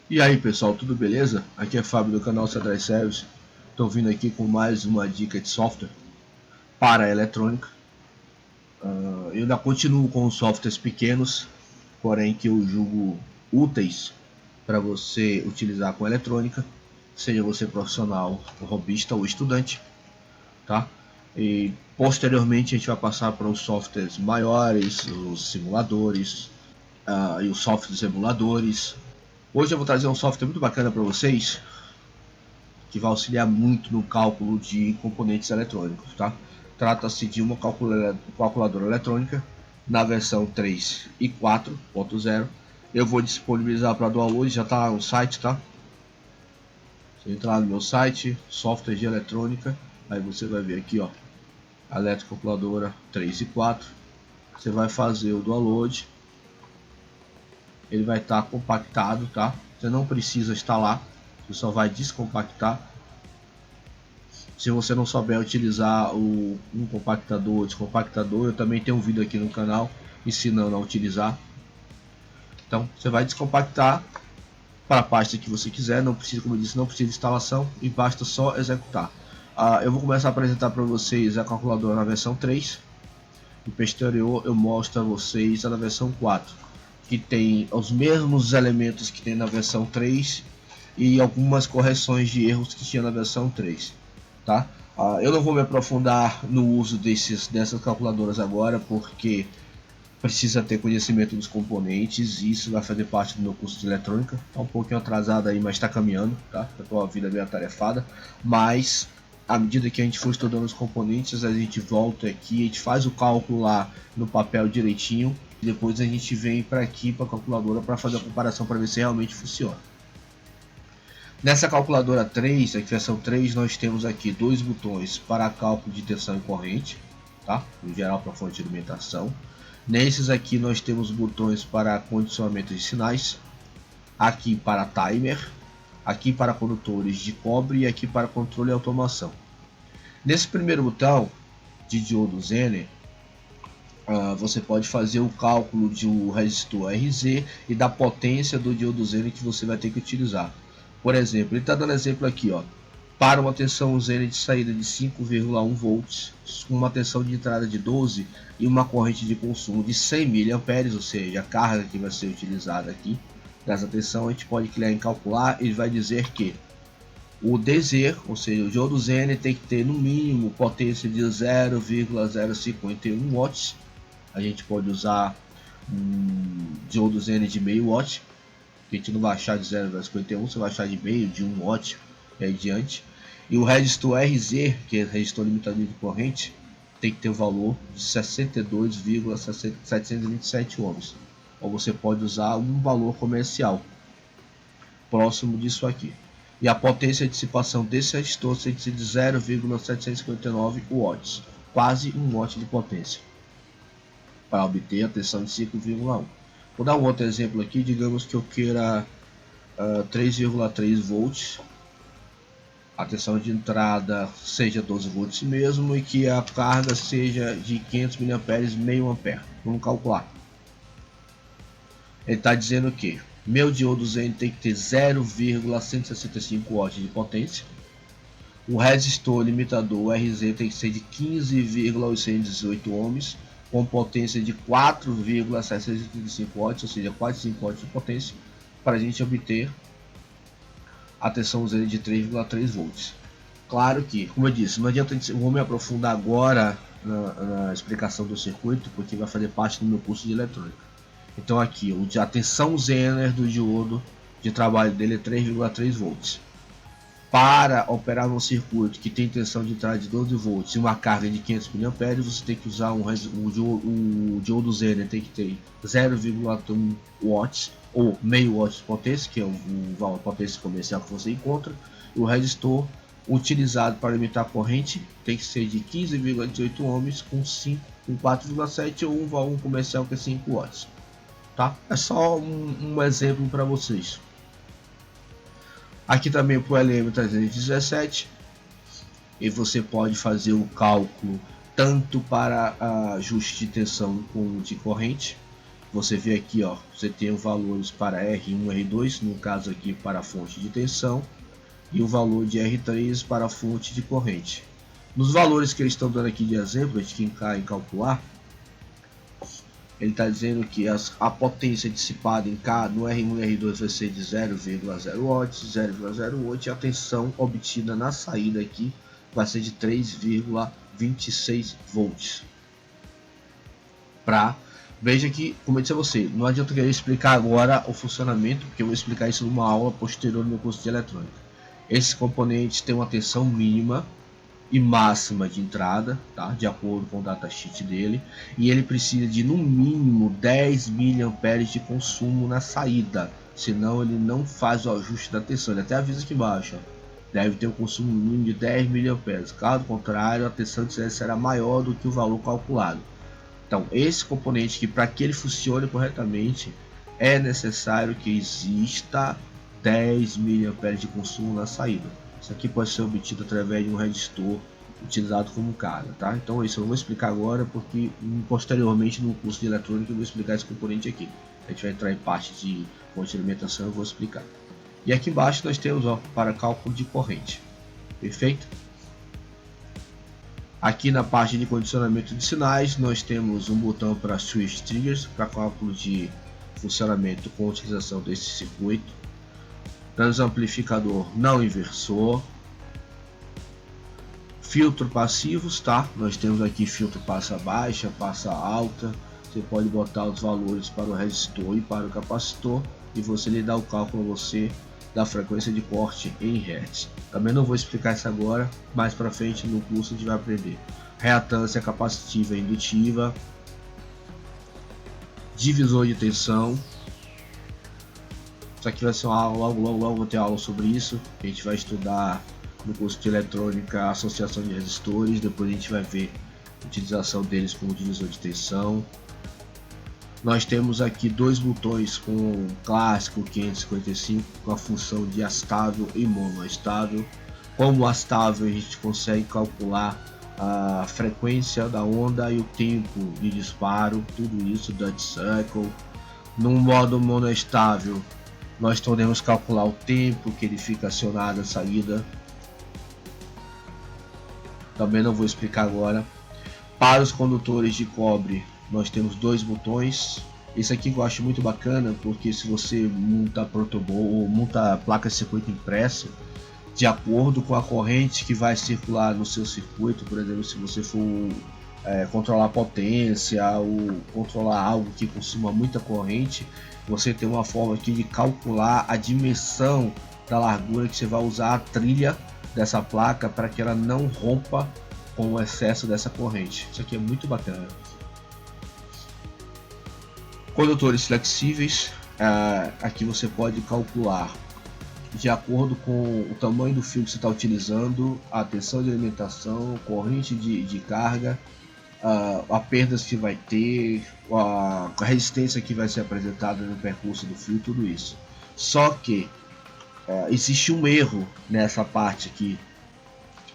E aí pessoal, tudo beleza? Aqui é Fábio do canal Cedric Service. Estou vindo aqui com mais uma dica de software para a eletrônica. Eu ainda continuo com os softwares pequenos, porém que eu julgo úteis para você utilizar com eletrônica, seja você profissional, hobbyista ou estudante, tá? E posteriormente a gente vai passar para os softwares maiores, os simuladores e os softwares emuladores. Hoje eu vou trazer um software muito bacana para vocês, que vai auxiliar muito no cálculo de componentes eletrônicos, tá? Trata-se de uma calculadora eletrônica na versão 3 e 4.0. Eu vou disponibilizar para download, já está no site, tá? Você entrar no meu site, software de eletrônica, aí você vai ver aqui, ó, eletrocalculadora 3 e 4. Você vai fazer o download, ele vai estar compactado, tá? Você não precisa instalar, você só vai descompactar. Se você não souber utilizar um compactador, descompactador, eu também tenho um vídeo aqui no canal ensinando a utilizar. Então você vai descompactar para a pasta que você quiser, não precisa, como eu disse, não precisa de instalação e basta só executar. Eu vou começar a apresentar para vocês a calculadora na versão 3 e posterior eu mostro a vocês a na versão 4, que tem os mesmos elementos que tem na versão 3 e algumas correções de erros que tinha na versão 3. Tá? Eu não vou me aprofundar no uso dessas calculadoras agora, porque precisa ter conhecimento dos componentes e isso vai fazer parte do meu curso de eletrônica. Está um pouquinho atrasado aí, mas está caminhando, tá? Eu tô a vida bem atarefada, mas à medida que a gente for estudando os componentes, a gente volta aqui, a gente faz o cálculo lá no papel direitinho e depois a gente vem para aqui para a calculadora para fazer a comparação para ver se realmente funciona. Nessa calculadora 3, a versão 3, nós temos aqui dois botões para cálculo de tensão e corrente, tá? Em geral para fonte de alimentação. Nesses aqui nós temos botões para condicionamento de sinais, aqui para timer, aqui para condutores de cobre e aqui para controle e automação. Nesse primeiro botão de diodo Zener, você pode fazer o cálculo de um resistor RZ e da potência do diodo Zener que você vai ter que utilizar. Por exemplo, ele está dando exemplo aqui, ó, para uma tensão Zener de saída de 5,1 volts, com uma tensão de entrada de 12 e uma corrente de consumo de 100 mA, ou seja, a carga que vai ser utilizada aqui dessa tensão, a gente pode clicar em calcular. Ele vai dizer que o DZ, ou seja, o diodo Zener, tem que ter no mínimo potência de 0,051 watts. A gente pode usar um diodo Zener de meio watt, que a gente não vai achar de 0,51, você vai achar de meio, de 1 watt e aí diante. E o resistor RZ, que é resistor limitador de corrente, tem que ter o valor de 62,727 ohms. Ou você pode usar um valor comercial próximo disso aqui. E a potência de dissipação desse resistor tem que ser de 0,759 watts, quase 1 watt de potência, para obter a tensão de 5,1. Vou dar um outro exemplo aqui, digamos que eu queira 3,3 volts, a tensão de entrada seja 12 volts mesmo e que a carga seja de 500 mA, meio ampere. Vamos calcular. Ele está dizendo que meu diodo Zener tem que ter 0,165 watts de potência. O resistor limitador RZ tem que ser de 15,818 ohms, com potência de 4,735 watts, ou seja, quase 5 watts de potência, para a gente obter a tensão Zener de 3,3 volts. Claro que, como eu disse, não adianta, eu vou me aprofundar agora na explicação do circuito, porque vai fazer parte do meu curso de eletrônica. Então aqui, a tensão Zener do diodo de trabalho dele é 3,3 volts. Para operar num circuito que tem tensão de entrada de 12 volts e uma carga de 500 mA, você tem que usar o diodo Zener tem que ter 0,1 watts ou meio watt de potência, que é o valor de potência comercial que você encontra. E o resistor utilizado para limitar a corrente tem que ser de 15,18 ohms com 4,7 ou um valor comercial que é 5 watts. Tá? É só um exemplo para vocês. Aqui também para o LM317, e você pode fazer o cálculo tanto para ajuste de tensão como de corrente, Você vê aqui, ó, você tem os valores para R1, R2, no caso aqui para a fonte de tensão, e o valor de R3 para a fonte de corrente. Nos valores que eles estão dando aqui de exemplo, de quem cai em calcular, ele está dizendo que a potência dissipada em K no R1 e R2 vai ser de 0,0 watts, 0,08, e a tensão obtida na saída aqui vai ser de 3,26 volts. Veja que, como eu disse a você, não adianta eu querer explicar agora o funcionamento, porque eu vou explicar isso numa aula posterior no meu curso de eletrônica. Esses componentes têm uma tensão mínima e máxima de entrada, tá? De acordo com o datasheet dele, e ele precisa de no mínimo 10 mA de consumo na saída, senão ele não faz o ajuste da tensão. Ele até avisa aqui embaixo, ó, deve ter um consumo mínimo de 10 mA, caso contrário a tensão será maior do que o valor calculado. Então esse componente que, para que ele funcione corretamente, é necessário que exista 10 mA de consumo na saída. Isso aqui pode ser obtido através de um resistor utilizado como carga, tá? Então isso eu não vou explicar agora, porque posteriormente no curso de eletrônica eu vou explicar esse componente aqui. A gente vai entrar em parte de fonte de alimentação, eu vou explicar. E aqui embaixo nós temos, ó, para cálculo de corrente. Perfeito? Aqui na parte de condicionamento de sinais nós temos um botão para switch triggers, para cálculo de funcionamento com utilização desse circuito. Transamplificador não inversor, filtro passivos, tá? Nós temos aqui filtro passa baixa, passa alta. Você pode botar os valores para o resistor e para o capacitor, e você lhe dá o cálculo a você da frequência de corte em Hz. Também não vou explicar isso agora, mais para frente no curso a gente vai aprender. Reatância capacitiva e indutiva, divisor de tensão. Isso aqui vai ser uma aula, logo vou ter aula sobre isso. A gente vai estudar no curso de eletrônica a associação de resistores, depois a gente vai ver a utilização deles como divisor de tensão. Nós temos aqui dois botões com o clássico 555 com a função de astável e monoastável. Como astável, a gente consegue calcular a frequência da onda e o tempo de disparo, tudo isso dead cycle. No modo monoestável, nós podemos calcular o tempo que ele fica acionado a saída. Também não vou explicar agora. Para os condutores de cobre, nós temos dois botões. Esse aqui eu acho muito bacana, porque se você monta protoboard ou monta placa de circuito impresso, de acordo com a corrente que vai circular no seu circuito, por exemplo, se você for controlar a potência ou controlar algo que consuma muita corrente, você tem uma forma aqui de calcular a dimensão da largura que você vai usar a trilha dessa placa para que ela não rompa com o excesso dessa corrente. Isso aqui é muito bacana. Condutores flexíveis, aqui você pode calcular de acordo com o tamanho do fio que você está utilizando, a tensão de alimentação, corrente de carga, a perdas que vai ter, a resistência que vai ser apresentada no percurso do fio, tudo isso. Só que existe um erro nessa parte aqui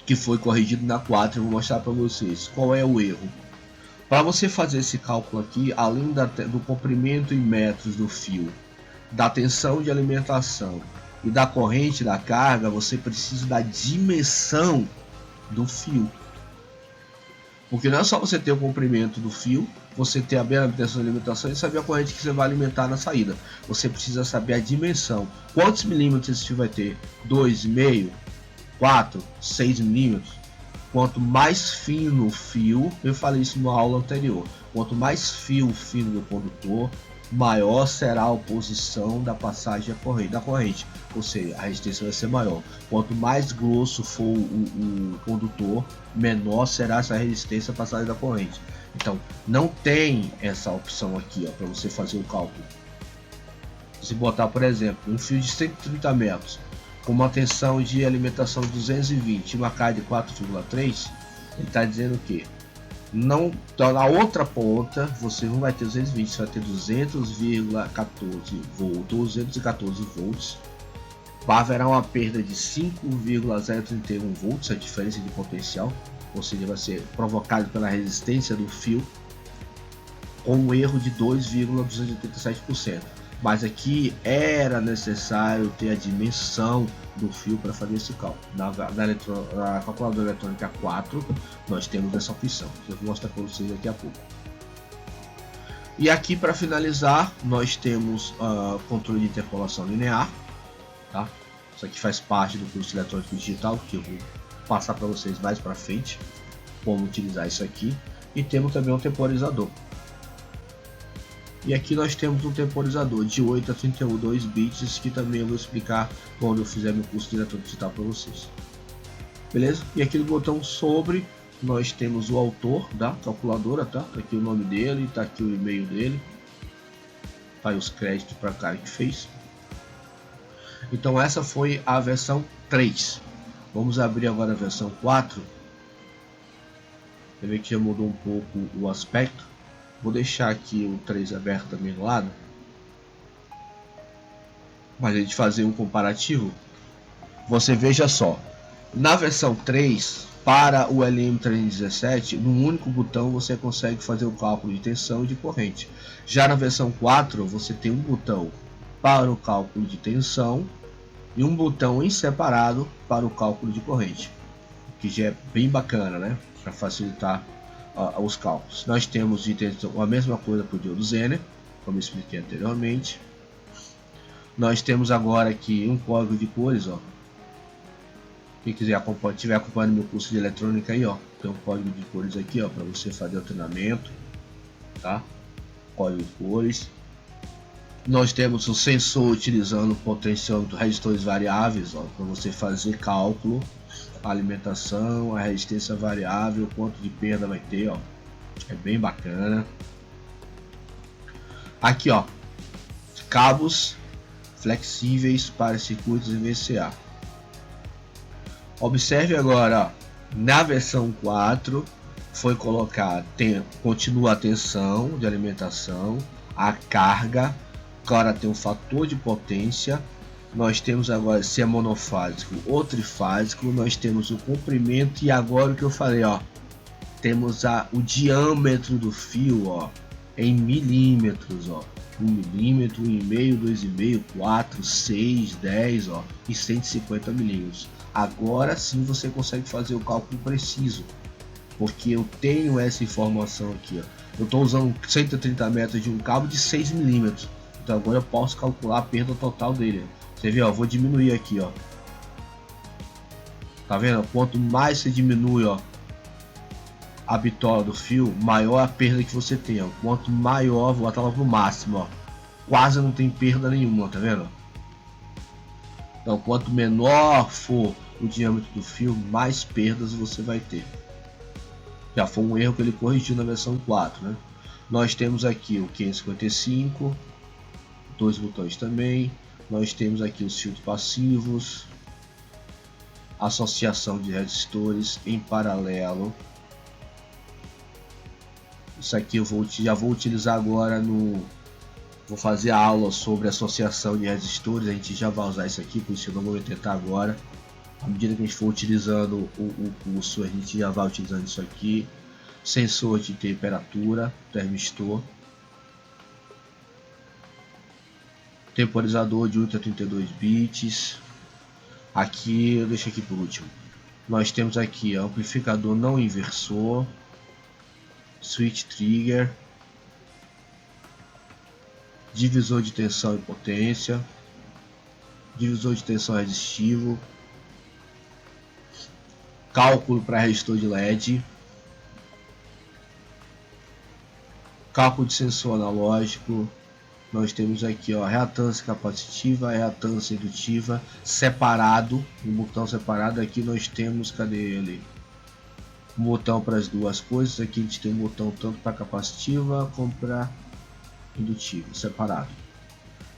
que foi corrigido na 4, eu vou mostrar para vocês qual é o erro. Para você fazer esse cálculo aqui, além do comprimento em metros do fio, da tensão de alimentação e da corrente da carga, você precisa da dimensão do fio. Porque não é só você ter o comprimento do fio, você ter a tensão de alimentação e saber a corrente que você vai alimentar na saída. Você precisa saber a dimensão. Quantos milímetros esse fio vai ter? 2,5, 4, 6 milímetros? Quanto mais fino o fio, eu falei isso numa aula anterior, quanto mais fino do condutor, maior será a oposição da passagem da corrente, ou seja, a resistência vai ser maior. Quanto mais grosso for o condutor, menor será essa resistência à passagem da corrente. Então, não tem essa opção aqui para você fazer o cálculo. Se botar, por exemplo, um fio de 130 metros, com uma tensão de alimentação de 220 e uma carga de 4,3, ele está dizendo que não, então, na outra ponta você não vai ter 220, você vai ter 200,14 volts, 214 volts. Haverá uma perda de 5,031 volts, a diferença de potencial, ou seja, vai ser provocado pela resistência do fio. com um erro de 2,287%. Mas aqui era necessário ter a dimensão do fio para fazer esse cálculo. Na calculadora eletrônica 4 nós temos essa opção, eu vou mostrar para vocês daqui a pouco. E aqui, para finalizar, nós temos controle de interpolação linear, tá? Isso aqui faz parte do curso de eletrônica digital, que eu vou passar para vocês mais para frente como utilizar isso aqui. E temos também um temporizador. E aqui nós temos um temporizador de 8 a 32 bits, que também eu vou explicar quando eu fizer meu curso de eletrônica digital para vocês. Beleza? E aqui no botão sobre nós temos o autor da calculadora, tá? Tá aqui o nome dele, tá aqui o e-mail dele, tá aí os créditos para cara que fez. Então essa foi a versão 3. Vamos abrir agora a versão 4. Você vê que já mudou um pouco o aspecto. Vou deixar aqui o 3 aberto também do lado, mas a gente fazer um comparativo. Você veja só, na versão 3, para o LM317, num único botão você consegue fazer o cálculo de tensão e de corrente. Já na versão 4, você tem um botão para o cálculo de tensão e um botão em separado para o cálculo de corrente, que já é bem bacana, né? Para facilitar os cálculos. Nós temos a mesma coisa para o diodo Zener, como eu expliquei anteriormente. Nós temos agora aqui um código de cores, ó. Quem quiser estiver acompanhando meu curso de eletrônica aí, ó, tem um código de cores aqui, ó, para você fazer o treinamento, tá? Código de cores. Nós temos o sensor utilizando potenciômetro, resistores variáveis, ó, para você fazer cálculo, a alimentação, a resistência variável, quanto de perda vai ter, ó. É bem bacana. Aqui, ó, cabos flexíveis para circuitos VCA. Observe agora, ó, na versão 4 foi colocado, continua a tensão de alimentação, a carga, agora tem um fator de potência. Nós temos agora se é monofásico ou trifásico, nós temos o comprimento e agora o que eu falei, ó, temos o diâmetro do fio, ó, em milímetros, ó, 1 milímetro, 1,5, 2,5, 4, 6, 10, ó, e 150 milímetros. Agora sim você consegue fazer o cálculo preciso, porque eu tenho essa informação aqui, ó. Eu estou usando 130 metros de um cabo de 6 milímetros, então agora eu posso calcular a perda total dele. Você vê, ó, vou diminuir aqui, ó. Tá vendo? Quanto mais você diminui, ó, a bitola do fio, maior a perda que você tem, ó. Quanto maior, vou botar ela pro máximo, ó. Quase não tem perda nenhuma, tá vendo? Então, quanto menor for o diâmetro do fio, mais perdas você vai ter. Já foi um erro que ele corrigiu na versão 4, né? Nós temos aqui o 555, dois botões também. Nós temos aqui os filtros passivos, associação de resistores em paralelo. Isso aqui eu já vou utilizar agora vou fazer a aula sobre associação de resistores. A gente já vai usar isso aqui, por isso eu não vou tentar agora. À medida que a gente for utilizando o curso, a gente já vai utilizando isso aqui. Sensor de temperatura, termistor. Temporizador de 8 a 32 bits. Aqui eu deixo aqui por último. Nós temos aqui amplificador não inversor, switch trigger, divisor de tensão e potência, divisor de tensão resistivo, cálculo para resistor de LED, cálculo de sensor analógico. Nós temos aqui, ó, reatância capacitiva, reatância indutiva, separado, um botão separado. Aqui nós temos, cadê ele? Um botão para as duas coisas. Aqui a gente tem um botão tanto para capacitiva como para indutiva, separado.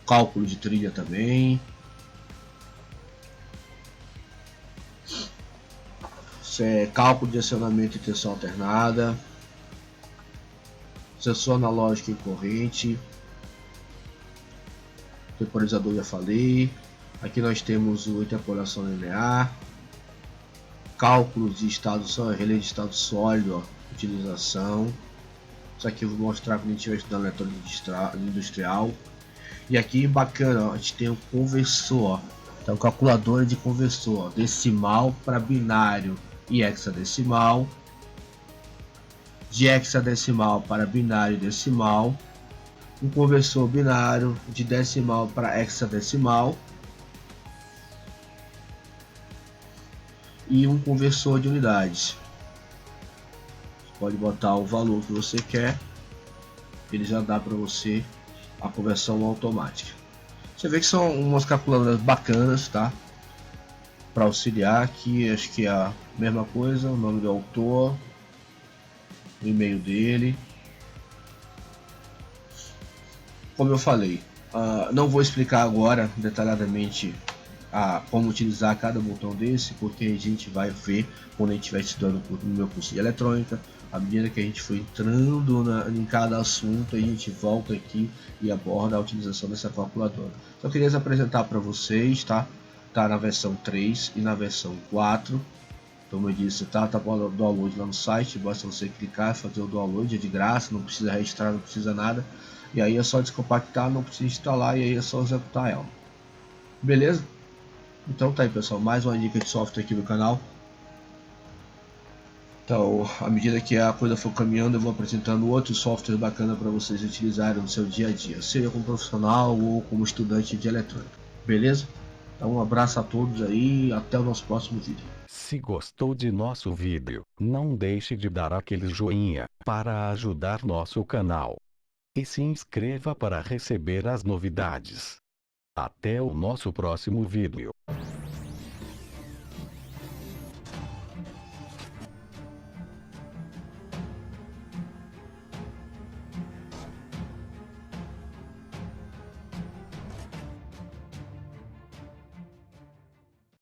Cálculo de trilha também. Isso é cálculo de acionamento e tensão alternada. Sensor analógico e corrente. Temporizador já falei. Aqui nós temos o interpolação linear, cálculos de estado sólido, relé de estado sólido, ó, utilização, Isso aqui eu vou mostrar quando a gente estiver estudando eletrônica industrial. E aqui bacana, ó, a gente tem um conversor, ó. Então calculadora de conversor, ó, decimal para binário e hexadecimal, de hexadecimal para binário e decimal, um conversor binário de decimal para hexadecimal e um conversor de unidades. Você pode botar o valor que você quer, ele já dá para você a conversão automática. Você vê que são umas calculadoras bacanas, tá? Para auxiliar aqui, acho que é a mesma coisa, o nome do autor, o e-mail dele. Como eu falei, não vou explicar agora detalhadamente como utilizar cada botão desse, porque a gente vai ver quando a gente estiver estudando no meu curso de eletrônica. À medida que a gente for entrando em cada assunto, a gente volta aqui e aborda a utilização dessa calculadora. Só queria apresentar para vocês, tá? Tá na versão 3 e na versão 4. Como eu disse, tá para o download lá no site, basta você clicar e fazer o download, é de graça, não precisa registrar, não precisa nada. E aí é só descompactar, não precisa instalar, e aí é só executar ela. Beleza? Então tá aí, pessoal, mais uma dica de software aqui do canal. Então, à medida que a coisa for caminhando, eu vou apresentando outros softwares bacanas para vocês utilizarem no seu dia a dia, seja como profissional ou como estudante de eletrônica. Beleza? Então, um abraço a todos aí e até o nosso próximo vídeo. Se gostou de nosso vídeo, não deixe de dar aquele joinha para ajudar nosso canal. E se inscreva para receber as novidades. Até o nosso próximo vídeo.